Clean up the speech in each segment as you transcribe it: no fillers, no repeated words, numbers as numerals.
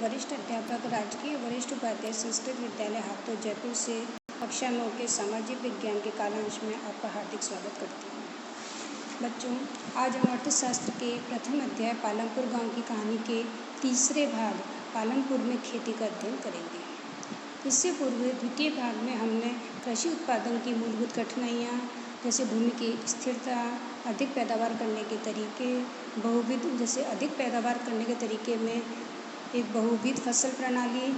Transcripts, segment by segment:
वरिष्ठ अध्यापक राजकीय वरिष्ठ उपाध्याय संस्कृत विद्यालय हाथों जयपुर से कक्षा 9 के सामाजिक विज्ञान के कालांश में आपका हार्दिक स्वागत करती हूँ। बच्चों, आज हम अर्थशास्त्र के प्रथम अध्याय पालमपुर गांव की कहानी के तीसरे भाग पालमपुर में खेती का अध्ययन करेंगे। इससे पूर्व द्वितीय भाग में हमने कृषि उत्पादन की मूलभूत कठिनाइयाँ जैसे भूमि की स्थिरता, अधिक पैदावार करने के तरीके, बहुविध जैसे अधिक पैदावार करने के तरीके में एक बहुविध फसल प्रणाली।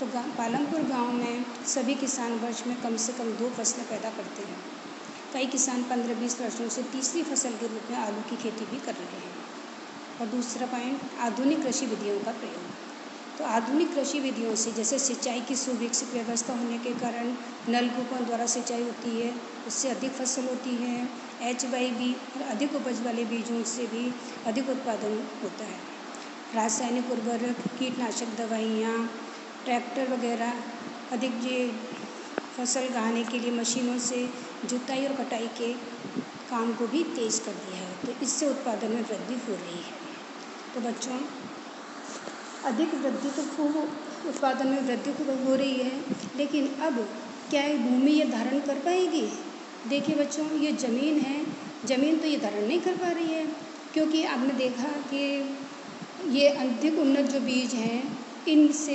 तो पालमपुर गांव में सभी किसान वर्ष में कम से कम 2 फसलें पैदा करते हैं। कई किसान 15-20 वर्षों से तीसरी फसल के रूप में आलू की खेती भी कर रहे हैं। और दूसरा पॉइंट, आधुनिक कृषि विधियों का प्रयोग। तो आधुनिक कृषि विधियों से जैसे सिंचाई की सुविकसित व्यवस्था होने के कारण नलकूपों द्वारा सिंचाई होती है, उससे अधिक फसल होती है। HYB और अधिक उपज वाले बीजों से भी अधिक उत्पादन होता है। रासायनिक उर्वरक, कीटनाशक दवाइयाँ, ट्रैक्टर वगैरह, अधिक ये फसल गहाने के लिए मशीनों से जुताई और कटाई के काम को भी तेज़ कर दिया है। तो इससे उत्पादन में वृद्धि हो रही है। तो बच्चों, अधिक वृद्धि तो खूब उत्पादन में वृद्धि खूब हो रही है, लेकिन अब क्या है, भूमि ये धारण कर पाएगी? देखिए बच्चों, ये ज़मीन है, ज़मीन तो ये धारण नहीं कर पा रही है, क्योंकि आपने देखा कि ये अधिक उन्नत जो बीज हैं, इनसे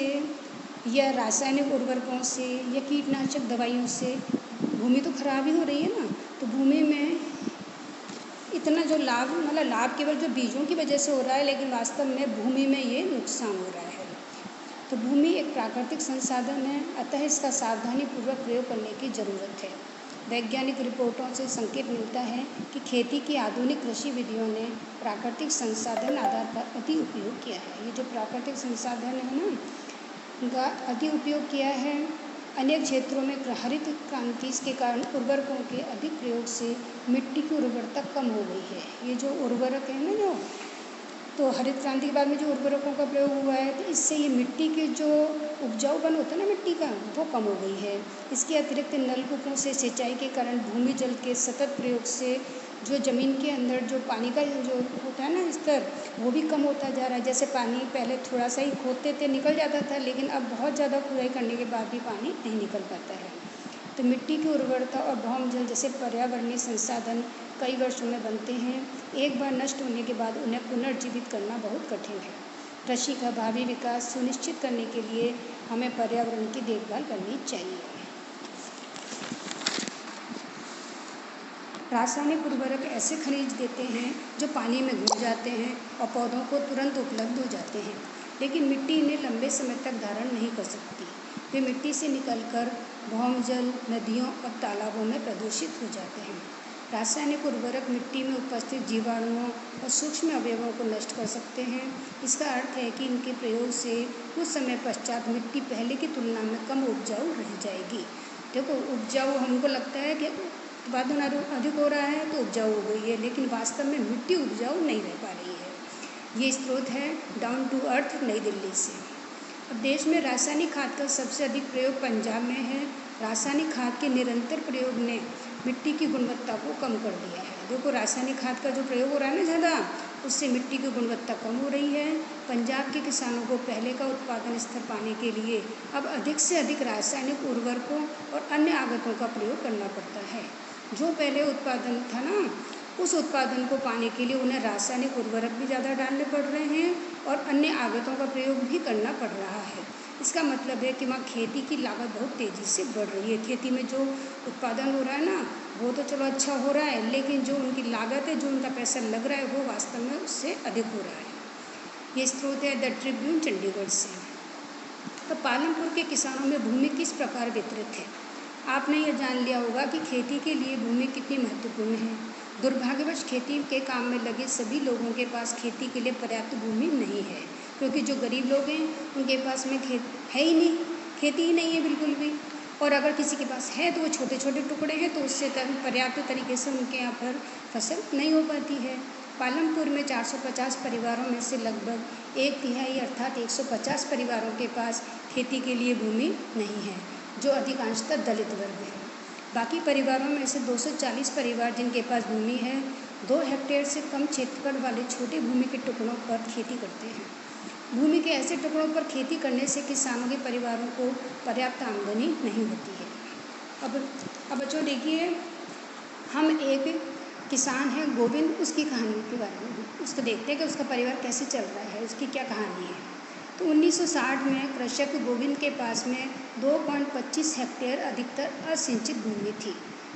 या रासायनिक उर्वरकों से या कीटनाशक दवाइयों से भूमि तो खराब ही हो रही है ना। तो भूमि में इतना जो लाभ, मतलब लाभ केवल जो बीजों की वजह से हो रहा है, लेकिन वास्तव में भूमि में ये नुकसान हो रहा है। तो भूमि एक प्राकृतिक संसाधन है, अतः इसका सावधानीपूर्वक प्रयोग करने की ज़रूरत है। वैज्ञानिक रिपोर्टों से संकेत मिलता है कि खेती की आधुनिक कृषि विधियों ने प्राकृतिक संसाधन आधार पर अति उपयोग किया है। ये जो प्राकृतिक संसाधन है ना, उनका अति उपयोग किया है। अनेक क्षेत्रों में हरित क्रांति के कारण उर्वरकों के अधिक प्रयोग से मिट्टी की उर्वरता कम हो गई है। ये जो उर्वरक है ना, तो हरित क्रांति के बाद में जो उर्वरकों का प्रयोग हुआ है, तो इससे ये मिट्टी के जो उपजाऊपन होता है ना मिट्टी का, वो कम हो गई है। इसके अतिरिक्त नलकूपों से सिंचाई के कारण भूमि जल के सतत प्रयोग से जो ज़मीन के अंदर जो पानी का जो होता है ना स्तर, वो भी कम होता जा रहा है। जैसे पानी पहले थोड़ा सा ही खोदते थे, निकल जाता था, लेकिन अब बहुत ज़्यादा खुदाई करने के बाद भी पानी नहीं निकल पाता है। तो मिट्टी की उर्वरता और भौम जल जैसे पर्यावरणीय संसाधन कई वर्षों में बनते हैं। एक बार नष्ट होने के बाद उन्हें पुनर्जीवित करना बहुत कठिन है। कृषि का भावी विकास सुनिश्चित करने के लिए हमें पर्यावरण की देखभाल करनी चाहिए। रासायनिक उर्वरक ऐसे खनिज देते हैं जो पानी में घुल जाते हैं और पौधों को तुरंत उपलब्ध हो जाते हैं, लेकिन मिट्टी इन्हें लंबे समय तक धारण नहीं कर सकती। वे मिट्टी से निकलकर भौम जल, नदियों और तालाबों में प्रदूषित हो जाते हैं। रासायनिक उर्वरक मिट्टी में उपस्थित जीवाणुओं और सूक्ष्म अवयवों को नष्ट कर सकते हैं। इसका अर्थ है कि इनके प्रयोग से कुछ समय पश्चात मिट्टी पहले की तुलना में कम उपजाऊ रह जाएगी। देखो, उपजाऊ हमको लगता है कि उत्पादन अधिक हो रहा है तो उपजाऊ हो गई है, लेकिन वास्तव में मिट्टी उपजाऊ नहीं रह पा रही है। ये स्रोत है डाउन टू अर्थ नई दिल्ली से। अब देश में रासायनिक खाद का सबसे अधिक प्रयोग पंजाब में है। रासायनिक खाद के निरंतर प्रयोग ने मिट्टी की गुणवत्ता को कम कर दिया है। देखो, रासायनिक खाद का जो प्रयोग हो रहा है ना ज़्यादा, उससे मिट्टी की गुणवत्ता कम हो रही है। पंजाब के किसानों को पहले का उत्पादन स्तर पाने के लिए अब अधिक से अधिक रासायनिक उर्वरकों और अन्य आगतों का प्रयोग करना पड़ता है। जो पहले उत्पादन था ना, उस उत्पादन को पाने के लिए उन्हें रासायनिक उर्वरक भी ज़्यादा डालने पड़ रहे हैं और अन्य आगतों का प्रयोग भी करना पड़ रहा है। इसका मतलब है कि वहाँ खेती की लागत बहुत तेज़ी से बढ़ रही है। खेती में जो उत्पादन हो रहा है ना, वो तो चलो अच्छा हो रहा है, लेकिन जो उनकी लागत है, जो उनका पैसा लग रहा है, वो वास्तव में उससे अधिक हो रहा है। ये स्रोत है द ट्रिब्यून चंडीगढ़ से। तो पालमपुर के किसानों में भूमि किस प्रकार वितरित है? आपने यह जान लिया होगा कि खेती के लिए भूमि कितनी महत्वपूर्ण है। दुर्भाग्यवश खेती के काम में लगे सभी लोगों के पास खेती के लिए पर्याप्त भूमि नहीं है, क्योंकि जो गरीब लोग हैं उनके पास में खेत है ही नहीं, खेती ही नहीं है बिल्कुल भी। और अगर किसी के पास है तो वो छोटे छोटे टुकड़े हैं, तो उससे पर्याप्त तरीके से उनके यहाँ पर फसल नहीं हो पाती है। पालमपुर में 450 परिवारों में से लगभग 1/3 अर्थात 150 परिवारों के पास खेती के लिए भूमि नहीं है, जो अधिकांशतः दलित वर्ग है। बाकी परिवारों में से 240 परिवार जिनके पास भूमि है, 2 हेक्टेयर से कम क्षेत्रफल वाले छोटे भूमि के टुकड़ों पर खेती करते हैं। भूमि के ऐसे टुकड़ों पर खेती करने से किसानों के परिवारों को पर्याप्त आमदनी नहीं होती है। अब बच्चों देखिए, हम एक किसान है गोविंद, उसकी कहानी के बारे में उसको देखते हैं कि उसका परिवार कैसे चल रहा है, उसकी क्या कहानी है। तो 1960 में कृषक गोविंद के पास में 2.25 हेक्टेयर अधिकतर असिंचित भूमि थी,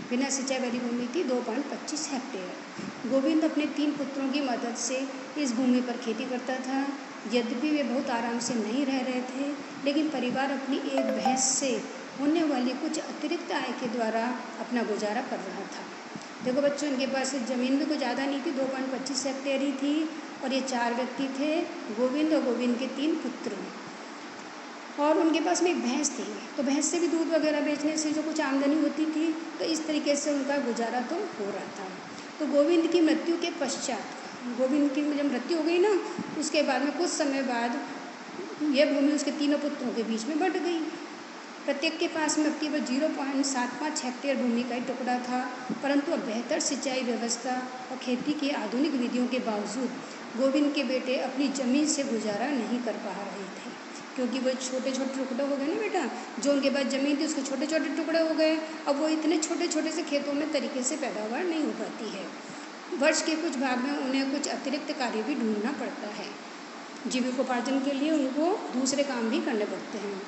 बिना सिंचाई वाली भूमि थी 2.25 हेक्टेयर। गोविंद अपने 3 पुत्रों की मदद से इस भूमि पर खेती करता था। यद्यपि वे बहुत आराम से नहीं रह रहे थे, लेकिन परिवार अपनी एक भैंस से होने वाली कुछ अतिरिक्त आय के द्वारा अपना गुजारा कर रहा था। देखो बच्चों, इनके पास ज़मीन भी कुछ ज़्यादा नहीं थी, 2.25 हेक्टेयर ही थी, और ये 4 व्यक्ति थे, गोविंद और गोविंद के 3 पुत्र, और उनके पास में एक भैंस थी। तो भैंस से भी दूध वगैरह बेचने से जो कुछ आमदनी होती थी, तो इस तरीके से उनका गुजारा तो हो रहा था। तो गोविंद की मृत्यु के पश्चात, गोविंद की जब मृत्यु हो गई ना, उसके बाद में कुछ समय बाद यह भूमि उसके तीनों पुत्रों के बीच में बंट गई। प्रत्येक के पास में अब केवल 0.75 हेक्टेयर भूमि का ही टुकड़ा था, परंतु अब बेहतर सिंचाई व्यवस्था और खेती की आधुनिक विधियों के बावजूद गोविंद के बेटे अपनी ज़मीन से गुजारा नहीं कर पा रहे थे, क्योंकि वो छोटे छोटे टुकड़े हो गए ना बेटा, जो उनके पास ज़मीन थी उसके छोटे छोटे टुकड़े हो गए। अब वो इतने छोटे छोटे से खेतों में तरीके से पैदावार नहीं हो पाती है। वर्ष के कुछ भाग में उन्हें कुछ अतिरिक्त कार्य भी ढूंढना पड़ता है। जीविकोपार्जन के लिए उनको दूसरे काम भी करने पड़ते हैं।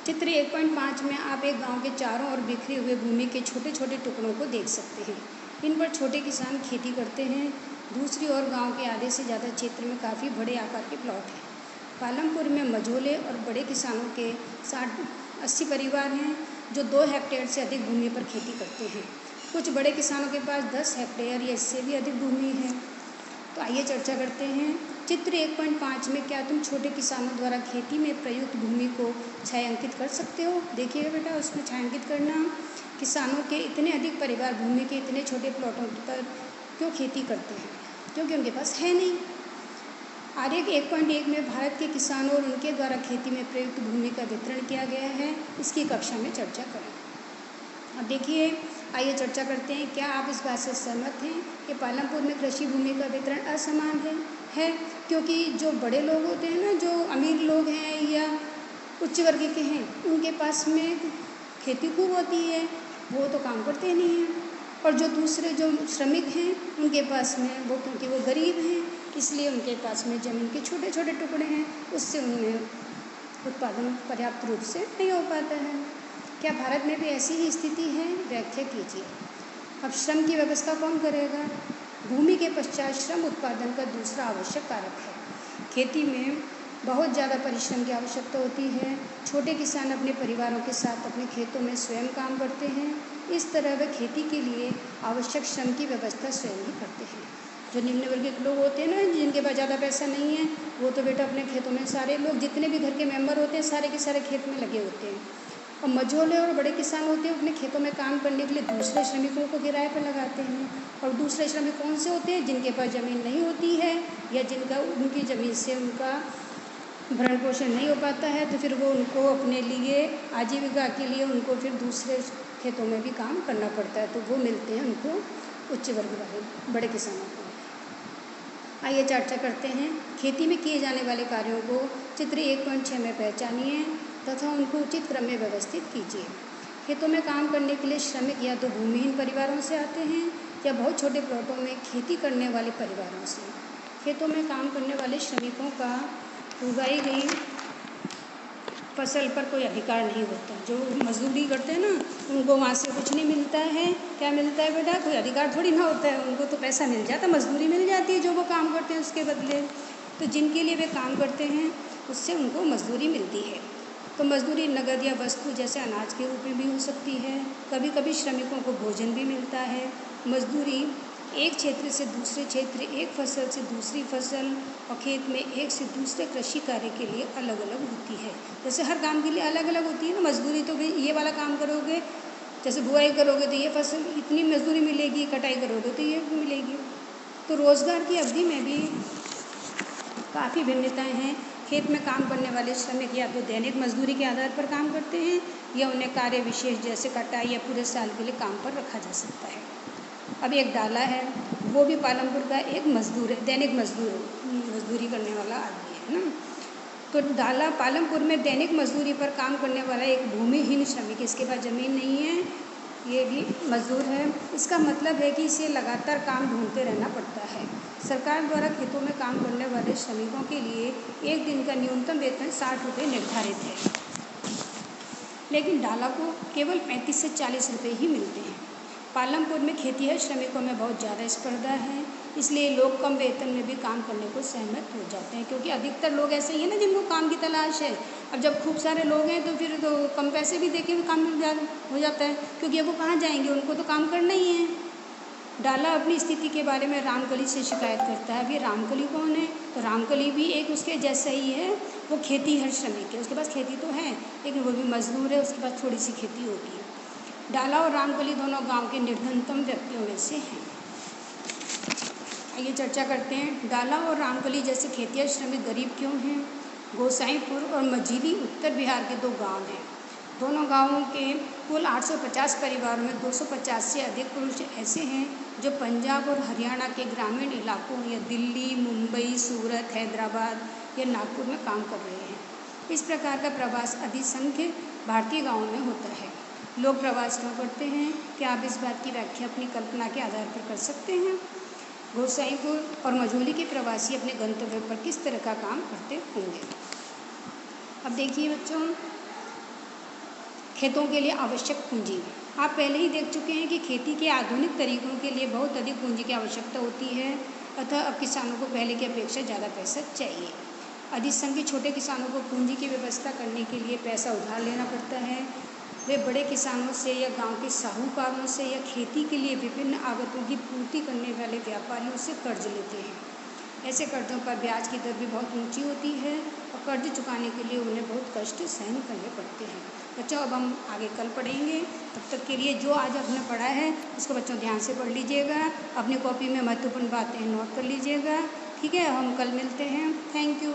चित्र 1.5 में आप एक गांव के चारों ओर बिखरे हुए भूमि के छोटे छोटे टुकड़ों को देख सकते हैं। इन पर छोटे किसान खेती करते हैं। दूसरी ओर गांव के आधे से ज़्यादा क्षेत्र में काफ़ी बड़े आकार के प्लॉट हैं। पालमपुर में मझोले और बड़े किसानों के 60-80 परिवार हैं, जो 2 हेक्टेयर से अधिक भूमि पर खेती करते हैं। कुछ बड़े किसानों के पास 10 हेक्टेयर या इससे भी अधिक भूमि है। तो आइए चर्चा करते हैं। चित्र 1.5 में क्या तुम छोटे किसानों द्वारा खेती में प्रयुक्त भूमि को छायांकित कर सकते हो? देखिएगा बेटा, उसमें छायांकित करना, किसानों के इतने अधिक परिवार भूमि के इतने छोटे प्लॉटों पर क्यों खेती करते हैं? क्योंकि उनके पास है नहीं। आरेख 1.1 में भारत के किसानों और उनके द्वारा खेती में प्रयुक्त भूमि का वितरण किया गया है। इसकी कक्षा में चर्चा करें। अब देखिए, आइए चर्चा करते हैं। क्या आप इस बात से सहमत हैं कि पालमपुर में कृषि भूमि का वितरण असमान है? क्योंकि जो बड़े लोग होते हैं ना, जो अमीर लोग हैं या उच्च वर्ग के हैं, उनके पास में खेती खूब होती है, वो तो काम करते नहीं हैं। और जो दूसरे जो श्रमिक हैं, उनके पास में वो, क्योंकि वो गरीब हैं, इसलिए उनके पास में ज़मीन के छोटे छोटे टुकड़े हैं, उससे उनमें उत्पादन पर्याप्त रूप से नहीं हो पाता है। क्या भारत में भी ऐसी ही स्थिति है? व्याख्या कीजिए। अब श्रम की व्यवस्था कौन करेगा? भूमि के पश्चात श्रम उत्पादन का दूसरा आवश्यक कारक है। खेती में बहुत ज़्यादा परिश्रम की आवश्यकता होती है। छोटे किसान अपने परिवारों के साथ अपने खेतों में स्वयं काम करते हैं। इस तरह वे खेती के लिए आवश्यक श्रम की व्यवस्था स्वयं ही करते हैं। जो निम्न वर्गीय लोग होते हैं ना, जिनके पास ज़्यादा पैसा नहीं है, वो तो बेटा अपने खेतों में, सारे लोग जितने भी घर के मेंबर होते हैं, सारे के सारे खेत में लगे होते हैं। और मझोले और बड़े किसान होते हैं, अपने खेतों में काम करने के लिए दूसरे श्रमिकों को किराए पर लगाते हैं। और दूसरे श्रमिक कौन से होते हैं? जिनके पास ज़मीन नहीं होती है या जिनका उनकी ज़मीन से उनका भरण पोषण नहीं हो पाता है, तो फिर वो उनको अपने लिए आजीविका के लिए उनको फिर दूसरे खेतों में भी काम करना पड़ता है। तो वो मिलते हैं उनको उच्च वर्ग वाले बड़े किसानों को। आइए चर्चा करते हैं। खेती में किए जाने वाले कार्यों को चित्र 1.6 में पहचानिए तथा उनको उचित क्रम में व्यवस्थित कीजिए। खेतों में काम करने के लिए श्रमिक या तो भूमिहीन परिवारों से आते हैं या बहुत छोटे प्लॉटों में खेती करने वाले परिवारों से। खेतों में काम करने वाले श्रमिकों का उगाई गई फसल पर कोई अधिकार नहीं होता। जो मजदूरी करते हैं ना, उनको वहाँ से कुछ नहीं मिलता है। क्या मिलता है बेटा? कोई अधिकार थोड़ी ना होता है। उनको तो पैसा मिल जाता, मजदूरी मिल जाती है जो वो काम करते हैं उसके बदले। तो जिनके लिए वे काम करते हैं, उससे उनको मजदूरी मिलती है। तो मजदूरी नगद या वस्तु जैसे अनाज के रूप में भी हो सकती है। कभी कभी श्रमिकों को भोजन भी मिलता है। मजदूरी एक क्षेत्र से दूसरे क्षेत्र, एक फसल से दूसरी फसल और खेत में एक से दूसरे कृषि कार्य के लिए अलग अलग होती है। जैसे हर काम के लिए अलग अलग होती है ना मजदूरी। तो भाई ये वाला काम करोगे, जैसे बुआई करोगे तो ये फसल इतनी मजदूरी मिलेगी, कटाई करोगे तो ये मिलेगी। तो रोज़गार की अवधि में भी काफ़ी भिन्नताएँ हैं। खेत में काम करने वाले श्रमिक या तो दैनिक मजदूरी के आधार पर काम करते हैं या उन्हें कार्य विशेष जैसे कटाई या पूरे साल के लिए काम पर रखा जा सकता है। अब एक डाला है, वो भी पालमपुर का एक मजदूर है, दैनिक मजदूरी करने वाला आदमी है। है ना। तो डाला पालमपुर में दैनिक मजदूरी पर काम करने वाला एक भूमिहीन श्रमिक, इसके पास ज़मीन नहीं है, ये भी मजदूर है। इसका मतलब है कि इसे लगातार काम ढूंढते रहना पड़ता है। सरकार द्वारा खेतों में काम करने वाले श्रमिकों के लिए एक दिन का न्यूनतम वेतन 60 रुपये निर्धारित है, लेकिन डाला को केवल 35 से 40 रुपये ही मिलते हैं। पालमपुर में खेतीहर श्रमिकों में बहुत ज़्यादा स्पर्धा है, इसलिए लोग कम वेतन में भी काम करने को सहमत हो जाते हैं, क्योंकि अधिकतर लोग ऐसे ही हैं ना जिनको काम की तलाश है। अब जब खूब सारे लोग हैं तो फिर तो कम पैसे भी देके भी काम हो जाता है, क्योंकि अब वो कहाँ जाएंगे, उनको तो काम करना ही है। डाला अपनी स्थिति के बारे में रामकली से शिकायत करता है। अभी रामकली कौन है? तो रामकली भी एक उसके जैसा ही है, वो खेतीहर श्रमिक है, उसके पास खेती तो है लेकिन वो भी मजदूर है, उसके पास थोड़ी सी खेती होती है। डाला और रामकली दोनों गांव के निर्धनतम व्यक्तियों में से हैं। आइए चर्चा करते हैं, डाला और रामकली जैसे खेतीहर श्रमिक गरीब क्यों हैं। गोसाईपुर और मझिली उत्तर बिहार के दो गांव हैं। दोनों गांवों के कुल 850 परिवारों में 250 से अधिक पुरुष ऐसे हैं जो पंजाब और हरियाणा के ग्रामीण इलाकों या दिल्ली, मुंबई, सूरत, हैदराबाद या नागपुर में काम कर रहे हैं। इस प्रकार का प्रवास अधिसंख्य भारतीय गाँवों में होता है। लोग प्रवास क्यों करते हैं? क्या आप इस बात की व्याख्या अपनी कल्पना के आधार पर कर सकते हैं? गोसाईपुर और मझौली के प्रवासी अपने गंतव्य पर किस तरह का काम करते होंगे? अब देखिए बच्चों, खेतों के लिए आवश्यक पूंजी। आप पहले ही देख चुके हैं कि खेती के आधुनिक तरीकों के लिए बहुत अधिक पूंजी की आवश्यकता होती है, अतः अब किसानों को पहले की अपेक्षा ज़्यादा पैसा चाहिए। अधिसंख्य छोटे किसानों को पूंजी की व्यवस्था करने के लिए पैसा उधार लेना पड़ता है। वे बड़े किसानों से या गांव के साहूकारों से या खेती के लिए विभिन्न आगतों की पूर्ति करने वाले व्यापारियों से कर्ज लेते हैं। ऐसे कर्जों पर ब्याज की दर भी बहुत ऊंची होती है और कर्ज चुकाने के लिए उन्हें बहुत कष्ट सहन करने पड़ते हैं। बच्चों, अब हम आगे कल पढ़ेंगे, तब तक के लिए जो आज हमने पढ़ा है उसको बच्चों ध्यान से पढ़ लीजिएगा, अपनी कॉपी में महत्वपूर्ण बातें नोट कर लीजिएगा। ठीक है, हम कल मिलते हैं। Thank you.